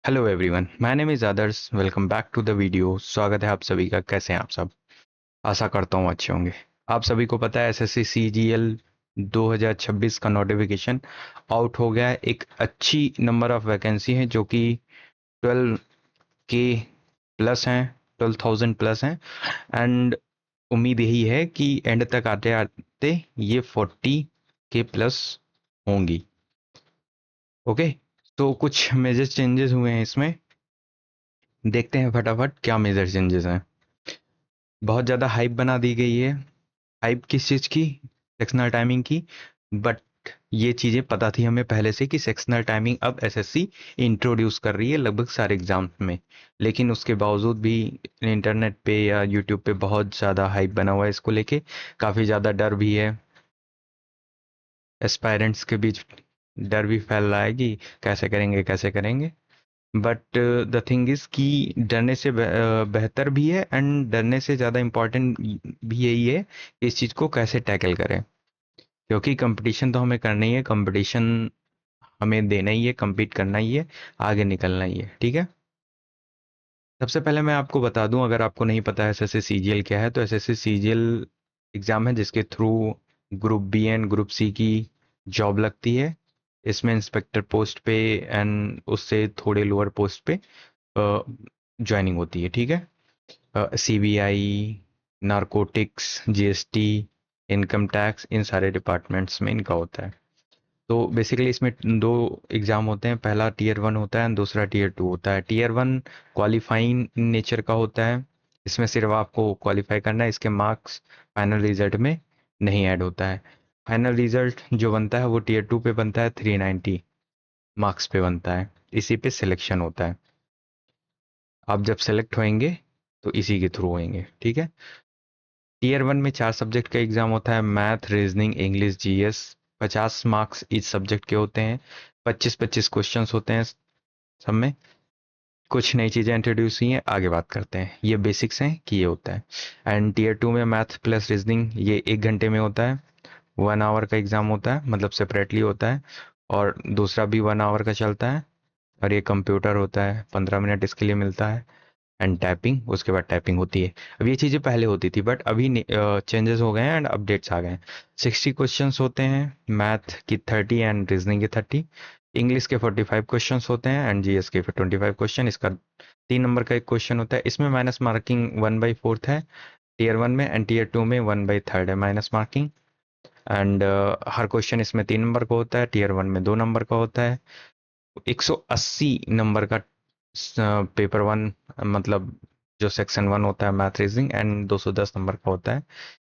Hello everyone, my name is Adarsh. Welcome back to the video. स्वागत है आप सभी का। कैसे हैं आप सब? आशा करता हूँ अच्छे होंगे। आप सभी को पता है एसएससी सीजीएल 2026 का नोटिफिकेशन आउट हो गया है। एक अच्छी नंबर ऑफ वैकेंसी है जो कि 12 के प्लस हैं, 12,000 प्लस हैं। एंड उम्मीद यही है कि एंड तक आते आते ये 40 के प्लस होंगी। ओके, तो कुछ मेजर चेंजेस हुए हैं इसमें। देखते हैं फटाफट क्या मेजर चेंजेस हैं। बहुत ज़्यादा हाइप बना दी गई है। हाइप किस चीज़ की? सेक्शनल टाइमिंग की। बट ये चीज़ें पता थी हमें पहले से कि सेक्शनल टाइमिंग अब एसएससी इंट्रोड्यूस कर रही है लगभग सारे एग्जाम्स में। लेकिन उसके बावजूद भी इंटरनेट पे या यूट्यूब पे बहुत ज़्यादा हाइप बना हुआ है इसको लेके। काफ़ी ज़्यादा डर भी है, एस्पायरेंट्स के बीच डर भी फैल रहा है कि कैसे करेंगे कैसे करेंगे। बट द थिंग इज कि डरने से बेहतर भी है एंड डरने से ज़्यादा इम्पोर्टेंट भी यही है कि इस चीज़ को कैसे टैकल करें। क्योंकि कंपटीशन तो हमें करना ही है, कंपटीशन हमें देना ही है, compete करना ही है, आगे निकलना ही है। ठीक है, सबसे पहले मैं आपको बता दूं, अगर आपको नहीं पता है एसएससी सीजीएल क्या है, तो एसएससी सीजीएल एग्ज़ाम है जिसके through group B and group C की जॉब लगती है। इसमें इंस्पेक्टर पोस्ट पे एंड उससे थोड़े लोअर पोस्ट पे ज्वाइनिंग होती है। ठीक है, CBI, narcotics, GST, income tax, इन सारे डिपार्टमेंट्स में इनका होता है। तो बेसिकली इसमें दो एग्ज़ाम होते हैं। पहला टीयर वन होता है, दूसरा टीयर टू होता है। टीयर वन क्वालिफाइंग नेचर का होता है। इसमें सिर्फ आपको क्वालिफाई करना है, इसके मार्क्स फाइनल रिजल्ट में नहीं ऐड होता है। फाइनल रिजल्ट जो बनता है वो टीयर टू पे बनता है, 390 मार्क्स पे बनता है। इसी पे सिलेक्शन होता है। आप जब सेलेक्ट होंगे तो इसी के थ्रू होंगे। ठीक है, टीयर वन में 4 सब्जेक्ट का एग्जाम होता है, math, reasoning, English, GS. 50 marks इस सब्जेक्ट के होते हैं। 25-25 क्वेश्चंस होते हैं सब में। कुछ नई चीज़ें इंट्रोड्यूस हुई हैं, आगे बात करते हैं। ये बेसिक्स हैं कि ये होता है। एंड टीयर टू में मैथ प्लस रीजनिंग ये 1 घंटे में होता है। 1 आवर का एग्ज़ाम होता है, मतलब सेपरेटली होता है। और दूसरा भी 1 आवर का चलता है। और ये कंप्यूटर होता है, 15 मिनट इसके लिए मिलता है। एंड टैपिंग, उसके बाद टैपिंग होती है। अब ये चीज़ें पहले होती थी बट अभी चेंजेस हो गए हैं एंड अपडेट्स आ गए हैं। 60 क्वेश्चंस होते हैं, मैथ की 30 एंड रीजनिंग के 30। इंग्लिश के 45 क्वेश्चंस होते हैं एंड जीएस के 25 क्वेश्चन। इसका 3 नंबर का एक क्वेश्चन होता है। इसमें माइनस मार्किंग 1/4 है टीयर वन में, एंड टीयर टू में 1/3 है minus marking. And her question इसमें 3 नंबर का होता है, टीयर वन में 2 नंबर का होता है। 180 नंबर का पेपर वन, मतलब जो सेक्शन वन होता है मैथ रीजनिंग, एंड 210 नंबर का होता है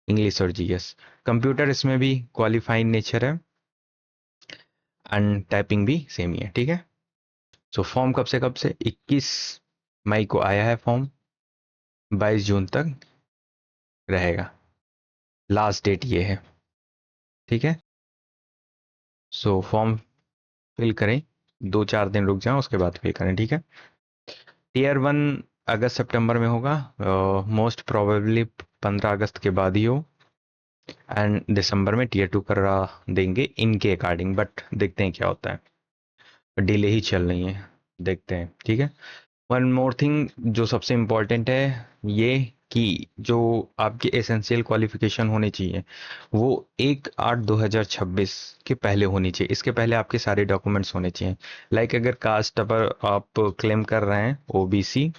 इंग्लिश और जीएस। कंप्यूटर इसमें भी क्वालिफाइंग नेचर है एंड टाइपिंग भी सेम ही है। ठीक है, सो फॉर्म कब से 21 मई को आया है फॉर्म। 22 जून तक रहेगा, लास्ट डेट ये है। ठीक है, सो फॉर्म फिल करें, 2-4 दिन रुक जाएं उसके बाद फिल करें। ठीक है, टीयर वन अगस्त सितंबर में होगा, मोस्ट प्रोबेबली 15 अगस्त के बाद ही हो। एंड दिसंबर में टीयर टू करा देंगे इनके अकॉर्डिंग, बट देखते हैं क्या होता है। डिले ही चल रही है, देखते हैं। ठीक है, वन मोर थिंग जो सबसे इम्पोर्टेंट है, ये कि जो आपकी एसेंशियल क्वालिफिकेशन होनी चाहिए वो 1/8/2026 के पहले होनी चाहिए। इसके पहले आपके सारे डॉक्यूमेंट्स होने चाहिए। लाइक अगर कास्ट पर आप क्लेम कर रहे हैं, ओबीसी,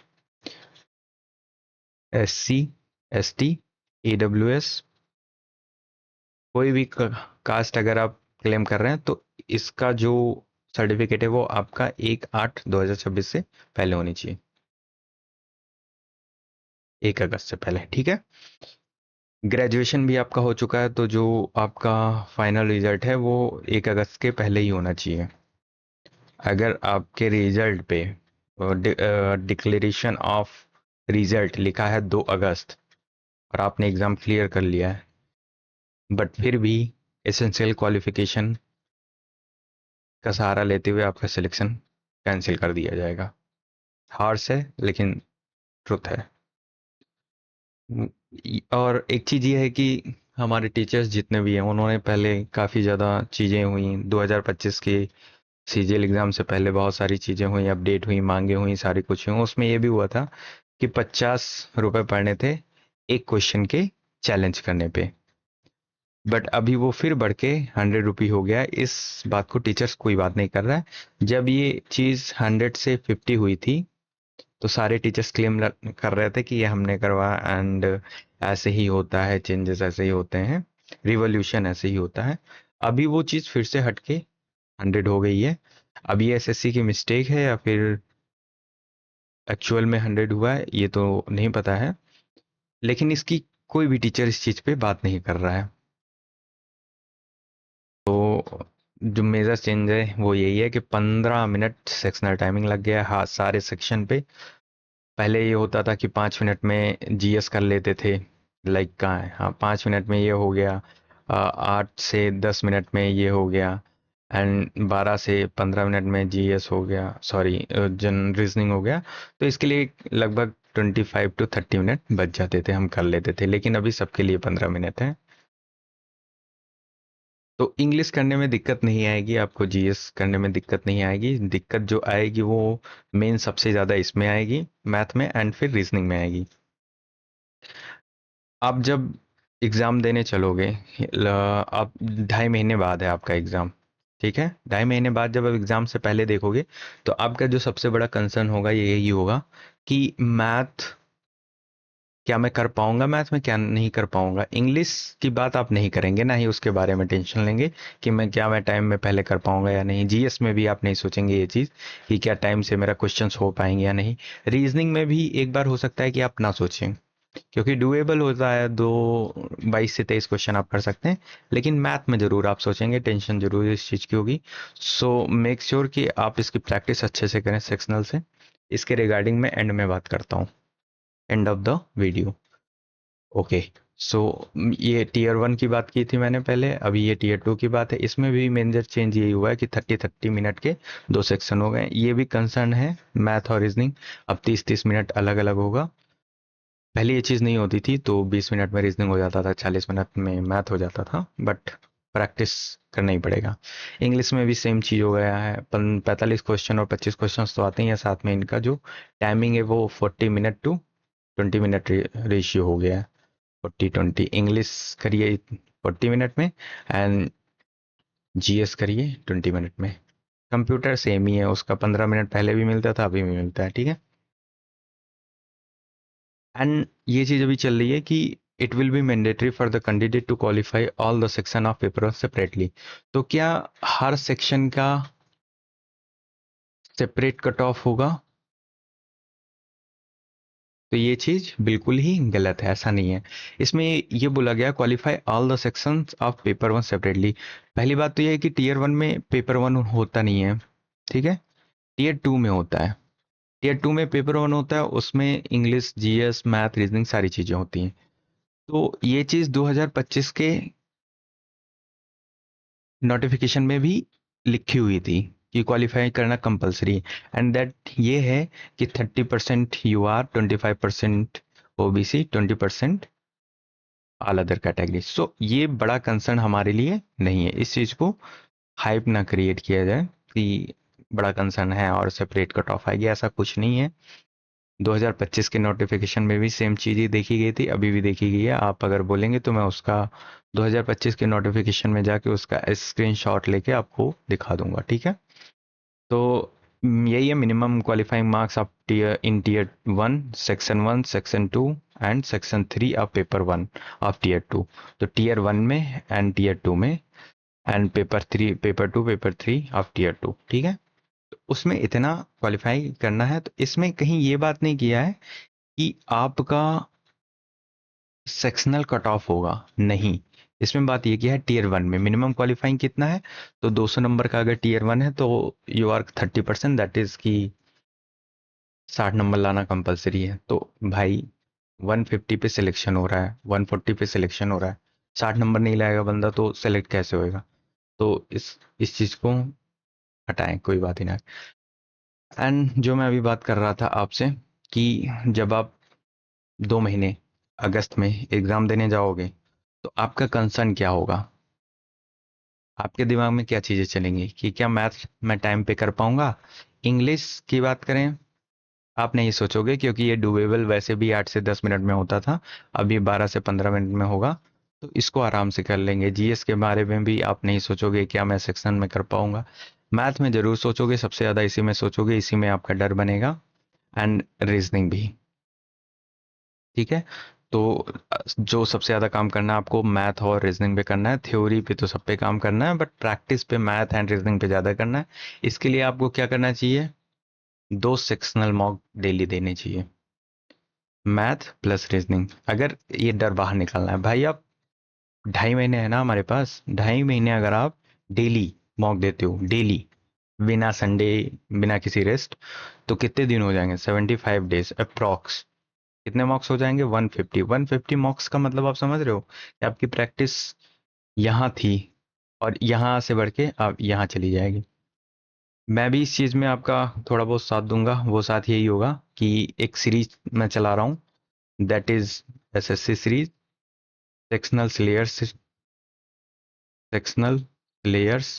एससी, एसटी, ईडब्ल्यूएस, कोई भी कास्ट अगर आप क्लेम कर रहे हैं तो इसका जो सर्टिफिकेट है वो आपका 1/8/2026 से पहले होनी चाहिए, 1 अगस्त से पहले। ठीक है, ग्रेजुएशन भी आपका हो चुका है तो जो आपका फाइनल रिजल्ट है वो 1 अगस्त के पहले ही होना चाहिए। अगर आपके रिजल्ट पे डिक्लेरेशन ऑफ रिजल्ट लिखा है 2 अगस्त और आपने एग्ज़ाम क्लियर कर लिया है बट फिर भी एसेंशियल क्वालिफिकेशन का सहारा लेते हुए आपका सिलेक्शन कैंसिल कर दिया जाएगा। हार्श है लेकिन ट्रुथ है। और एक चीज़ ये है कि हमारे टीचर्स जितने भी हैं उन्होंने पहले काफ़ी ज़्यादा चीज़ें हुई 2025 के सीजीएल एग्ज़ाम से पहले बहुत सारी चीज़ें हुई, अपडेट हुई, मांगे हुई, सारी कुछ हुई। उसमें ये भी हुआ था कि 50 रुपए पड़ने थे एक क्वेश्चन के चैलेंज करने पे। बट अभी वो फिर बढ़ के 100 रुपी हो गया है। इस बात को टीचर्स कोई बात नहीं कर रहा है। जब ये चीज़ 100 से 50 हुई थी तो सारे टीचर्स क्लेम कर रहे थे कि ये हमने करवाया एंड ऐसे ही होता है, चेंजेस ऐसे ही होते हैं, रिवॉल्यूशन ऐसे ही होता है। अभी वो चीज़ फिर से हटके 100 हो गई है। अब ये एसएससी की मिस्टेक है या फिर एक्चुअल में 100 हुआ है ये तो नहीं पता है, लेकिन इसकी कोई भी टीचर इस चीज़ पे बात नहीं कर रहा है। तो जो मेजर चेंज है वो यही है कि 15 मिनट सेक्शनल टाइमिंग लग गया है, हाँ, सारे सेक्शन पे। पहले ये होता था कि 5 मिनट में जीएस कर लेते थे। लाइक कहाँ है, हाँ, 5 मिनट में ये हो गया, 8 से 10 मिनट में ये हो गया, एंड 12 से 15 मिनट में जीएस हो गया, सॉरी, जन रीजनिंग हो गया। तो इसके लिए लगभग 25 to 30 मिनट बच जाते थे, हम कर लेते थे। लेकिन अभी सबके लिए 15 मिनट है। तो इंग्लिश करने में दिक्कत नहीं आएगी आपको, जीएस करने में दिक्कत नहीं आएगी। दिक्कत जो आएगी वो मेन सबसे ज़्यादा इसमें आएगी, मैथ में, एंड फिर रीजनिंग में आएगी। आप जब एग्ज़ाम देने चलोगे, आप 2.5 महीने बाद है आपका एग्ज़ाम, ठीक है? 2.5 महीने बाद जब आप एग्ज़ाम से पहले देखोगे तो आपका जो सबसे बड़ा कंसर्न होगा ये यही होगा कि मैथ, क्या मैं कर पाऊंगा मैथ में, क्या नहीं कर पाऊंगा। इंग्लिश की बात आप नहीं करेंगे, ना ही उसके बारे में टेंशन लेंगे कि मैं टाइम में पहले कर पाऊंगा या नहीं। जीएस में भी आप नहीं सोचेंगे ये चीज़ कि क्या टाइम से मेरा क्वेश्चंस हो पाएंगे या नहीं। रीजनिंग में भी एक बार हो सकता है कि आप ना सोचें, क्योंकि डुएबल होता है, दो 22 से 23 क्वेश्चन आप कर सकते हैं। लेकिन मैथ में जरूर आप सोचेंगे, टेंशन जरूर इस चीज़ की होगी। सो मेक श्योर कि आप इसकी प्रैक्टिस अच्छे से करें सेक्शनल से। इसके रिगार्डिंग मैं एंड में बात करता हूँ, end of the video. Okay. So ये टीयर 1 की बात की थी मैंने पहले, अभी ये टीयर 2 की बात है। इसमें भी मेजर चेंज यही हुआ है कि 30-30 मिनट के दो सेक्शन हो गए। ये भी कंसर्न है मैथ और रीजनिंग। अब 30-30 मिनट अलग अलग होगा। पहले ये चीज़ नहीं होती थी, तो 20 मिनट में रीजनिंग हो जाता था, 40 मिनट में मैथ हो जाता था। बट प्रैक्टिस करना ही पड़ेगा। इंग्लिश में भी सेम चीज़ हो गया है। 45 क्वेश्चन और 25 क्वेश्चन तो आते ही हैं, साथ में इनका जो टाइमिंग है वो 40 मिनट to 20 मिनट रेशियो हो गया है। 40-20 इंग्लिश करिए 40 मिनट में, एंड जीएस करिए 20 मिनट में। कंप्यूटर सेम ही है, उसका 15 मिनट पहले भी मिलता था, अभी भी मिलता है, ठीक है। एंड ये चीज़ अभी चल रही है कि it will be mandatory for the candidate to qualify all the section of paper separately. तो क्या हर सेक्शन का सेपरेट कट ऑफ होगा? तो ये चीज़ बिल्कुल ही गलत है, ऐसा नहीं है। इसमें ये बोला गया qualify all the sections of paper 1 separately. पहली बात तो ये है कि टीयर 1 में पेपर 1 होता नहीं है, ठीक है। टीयर 2 में होता है। टीयर 2 में पेपर 1 होता है, उसमें इंग्लिश, जीएस, मैथ, रीजनिंग सारी चीज़ें होती हैं। तो ये चीज़ 2025 के नोटिफिकेशन में भी लिखी हुई थी कि क्वालिफाई करना कंपलसरी। एंड दैट ये है कि 30% UR, 25% OBC, 20% all other category. So ये बड़ा कंसर्न हमारे लिए नहीं है। इस चीज़ को हाइप ना क्रिएट किया जाए कि बड़ा कंसर्न है और सेपरेट कट ऑफ आएगी, ऐसा कुछ नहीं है। 2025 के नोटिफिकेशन में भी सेम चीज़ ही देखी गई थी, अभी भी देखी गई है। आप अगर बोलेंगे तो मैं उसका 2025 के नोटिफिकेशन में जाके उसका स्क्रीनशॉट लेके आपको दिखा दूंगा, ठीक है। तो यही है minimum qualifying marks of tier 1, section 1, section 2 and section 3 of paper 1 of tier 2। तो टीयर 1 में एंड टीयर 2 में, and paper 3, paper 2, paper 3 of tier 2, ठीक है। तो उसमें इतना क्वालिफाई करना है। तो इसमें कहीं ये बात नहीं किया है कि आपका सेक्शनल कट ऑफ होगा, नहीं। इसमें बात ये किया है टीयर 1 में मिनिमम क्वालिफाइंग कितना है। तो 200 नंबर का अगर टीयर 1 है तो यू आर 30%, दैट इज की 60 नंबर लाना कंपलसरी है। तो भाई 150 पे सिलेक्शन हो रहा है, 140 पे सिलेक्शन हो रहा है, 60 नंबर नहीं लाएगा बंदा तो सेलेक्ट कैसे होएगा? तो इस चीज़ को हटाएं, कोई बात ही ना। एंड जो मैं अभी बात कर रहा था आपसे कि जब आप 2 महीने अगस्त में एग्ज़ाम देने जाओगे तो आपका कंसर्न क्या होगा, आपके दिमाग में क्या चीज़ें चलेंगी कि क्या मैथ मैं टाइम पे कर पाऊंगा। इंग्लिश की बात करें, आप नहीं सोचोगे क्योंकि ये डूएबल वैसे भी 8 से 10 मिनट में होता था, अभी 12 से 15 मिनट में होगा, तो इसको आराम से कर लेंगे। जीएस के बारे में भी आप नहीं सोचोगे क्या मैं सेक्शन में कर पाऊंगा। मैथ में जरूर सोचोगे, सबसे ज़्यादा इसी में सोचोगे, इसी में आपका डर बनेगा, एंड रीजनिंग भी। ठीक है। तो जो सबसे ज़्यादा काम करना है आपको मैथ और रीजनिंग पे करना है, थ्योरी पे तो सब पे काम करना है, बट प्रैक्टिस पे मैथ एंड रीजनिंग पे ज़्यादा करना है। इसके लिए आपको क्या करना चाहिए, 2 सेक्शनल मॉक डेली देने चाहिए, मैथ प्लस रीजनिंग। अगर ये डर बाहर निकालना है भाई, आप 2.5 महीने है ना हमारे पास, 2.5 महीने अगर आप डेली मॉक देते हो, डेली, बिना संडे, बिना किसी रेस्ट, तो कितने दिन हो जाएंगे, 75 डेज अप्रॉक्स। कितने मॉक्स हो जाएंगे, 150 मॉक्स का मतलब आप समझ रहे हो कि आपकी प्रैक्टिस यहाँ थी और यहाँ से बढ़ के अब यहाँ चली जाएगी। मैं भी इस चीज़ में आपका थोड़ा बहुत साथ दूंगा, वो साथ यही होगा कि एक सीरीज मैं चला रहा हूँ, that is SSC series, sectional layers, sectional layers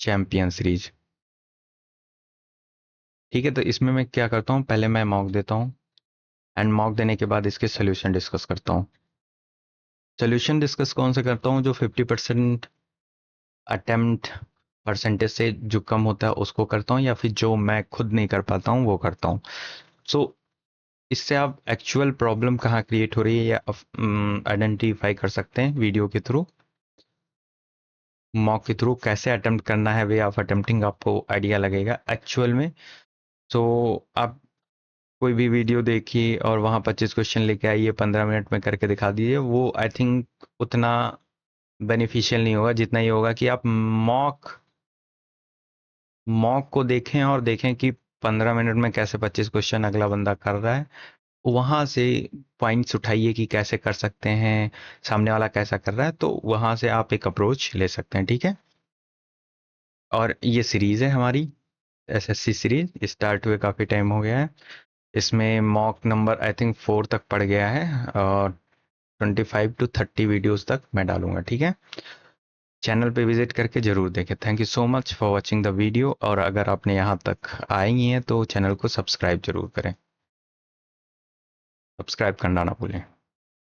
champion series. ठीक है, तो इसमें मैं क्या करता हूँ, पहले मैं मॉक देता हूँ, एंड मॉक देने के बाद इसके सोल्यूशन डिस्कस करता हूँ। सोल्यूशन डिस्कस कौन सा करता हूँ, जो 50% अटेम्प्ट परसेंटेज से जो कम होता है उसको करता हूँ, या फिर जो मैं खुद नहीं कर पाता हूँ वो करता हूँ। सो इससे आप एक्चुअल प्रॉब्लम कहाँ क्रिएट हो रही है या आइडेंटिफाई कर सकते हैं वीडियो के थ्रू, मॉक के थ्रू कैसे अटेम्प्ट करना है, वे ऑफ अटेम्प्टिंग आपको आइडिया लगेगा एक्चुअल में। सो आप कोई भी वीडियो देखिए और वहाँ 25 क्वेश्चन लेके आइए, 15 मिनट में करके दिखा दीजिए, वो आई थिंक उतना बेनिफिशियल नहीं होगा जितना ये होगा कि आप मॉक मॉक को देखें और देखें कि 15 मिनट में कैसे 25 क्वेश्चन अगला बंदा कर रहा है, वहां से पॉइंट्स उठाइए कि कैसे कर सकते हैं, सामने वाला कैसा कर रहा है, तो वहां से आप एक अप्रोच ले सकते हैं। ठीक है। और ये सीरीज है हमारी एसएससी सीरीज, स्टार्ट हुए काफी टाइम हो गया है, इसमें मॉक नंबर आई थिंक 4 तक पड़ गया है, और 25 to 30 वीडियोस तक मैं डालूंगा। ठीक है। चैनल पे विजिट करके जरूर देखें। Thank you so much for watching the video, और अगर आपने यहाँ तक आए ही हैं तो चैनल को सब्सक्राइब जरूर करें, सब्सक्राइब करना ना भूलें।